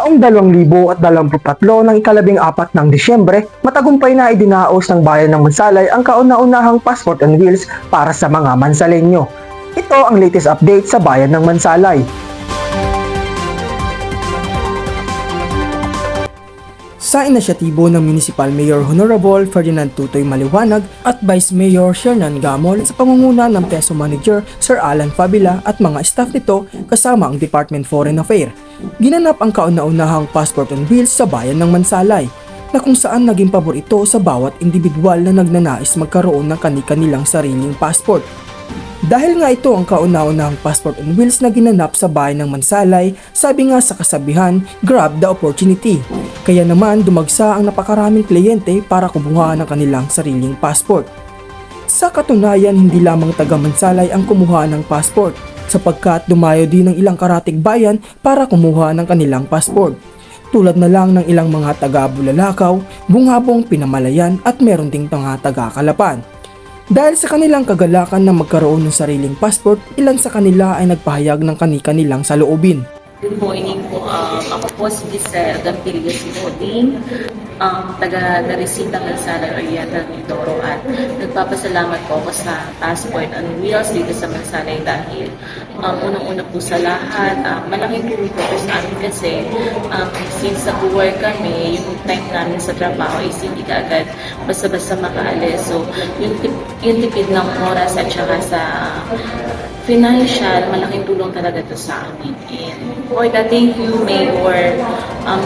Taong 2023 ng ika-14 ng Disyembre, matagumpay na idinaos ng bayan ng Mansalay ang kauna-unahang Passport on Wheels para sa mga Mansalenyo. Ito ang latest update sa bayan ng Mansalay. Sa inisyatibo ng Municipal Mayor Honorable Ferdinand Tutoy Maliwanag at Vice Mayor Shernan Gamol sa pangunguna ng PESO Manager Sir Alan Fabila at mga staff nito kasama ang Department Foreign Affairs, ginanap ang kauna-unahang Passport on Wheels sa bayan ng Mansalay, na kung saan naging pabor ito sa bawat individual na nagnanais magkaroon ng kani-kanilang sariling passport. Dahil nga ito ang kauna-unahang Passport on Wheels na ginanap sa bayan ng Mansalay, sabi nga sa kasabihan, grab the opportunity. Kaya naman dumagsa ang napakaraming kliyente para kumuha ng kanilang sariling passport. Sa katunayan, hindi lamang taga Mansalay ang kumuha ng passport, sapagkat dumayo din ng ilang karatig bayan para kumuha ng kanilang passport. Tulad na lang ng ilang mga taga Bulalakaw, Bungabong, Pinamalayan at meron ding mga taga Calapan. Dahil sa kanilang kagalakan na magkaroon ng sariling passport, ilan sa kanila ay nagpahayag ng kani-kanilang saloobin. Good morning po. Ako po si Giselle Gampirio Sinoding, taga Narisita Mansalay Oriental Mindoro, at nagpapasalamat po ako sa Passport on Wheels dito sa Mansalay dahil unang-una po sa lahat, malaking tulong po sa amin kasi since nag-work kami, yung time namin sa trabaho is hindi ka agad basta-basta makaalis. So yung tipid ng oras at saka sa financial, malaking tulong talaga ito sa amin. And for that, thank you, Mayor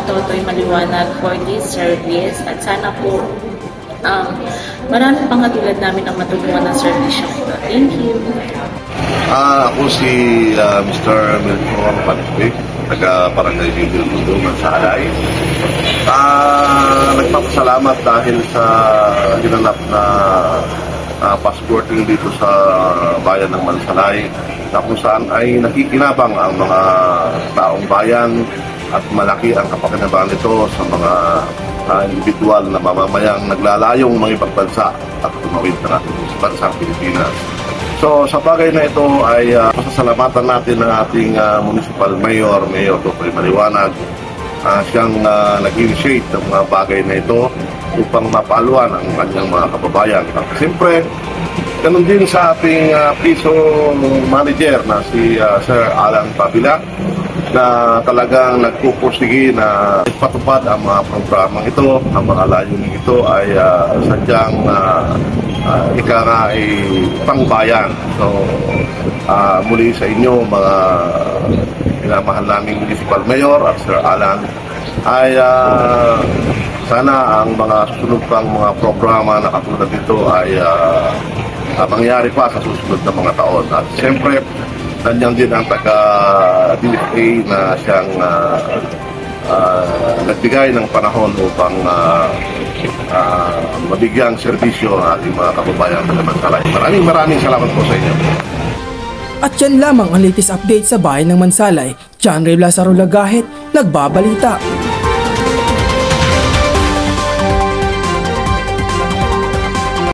Totoy Maliwanag, for this service. At sana po, marami pang katulad namin ang matulungan ng service ito. Thank you. Ako si Mr. Melchor Patrick, taga Barangay Bibir Mundo, Mansalay. Nagpapasalamat dahil sa ginanap na passporting dito sa bayan ng Mansalay, na kung saan ay nakikinabang ang mga taong bayan at malaki ang kapakinabangan nito sa mga individual na mamamayang naglalayong mga ibang bansa at tumawid na natin sa bansang Pilipinas. So sa bagay na ito ay pasasalamatan natin ang ating Municipal Mayor, Mayor Totoy Maliwanag. Siyang nag-initiate ng mga bagay na ito upang mapaluan ang kanyang mga kababayan. At siyempre, ganun din sa ating PESO Manager na si Sir Alan Fabila, na talagang nagpupursige na ipatupad ang mga programang ito. Ang mga layunin ito ay sadyang ika nga ay pangbayan. So muli sa inyo mga minamahal naming Municipal Mayor at Sir Alan, ay sana ang mga susunod pang mga programa na katulad dito ay mangyari pa sa susunod na mga taon. At siyempre, nandiyan din ang taga-DFA na siyang nagbigay ng panahon upang mabigyang serbisyo ang ating mga kababayan sa Mansalay. Maraming salamat po sa inyo. At yan lamang ang latest update sa bayan ng Mansalay. John Ray Lazaro Lagahit, nagbabalita.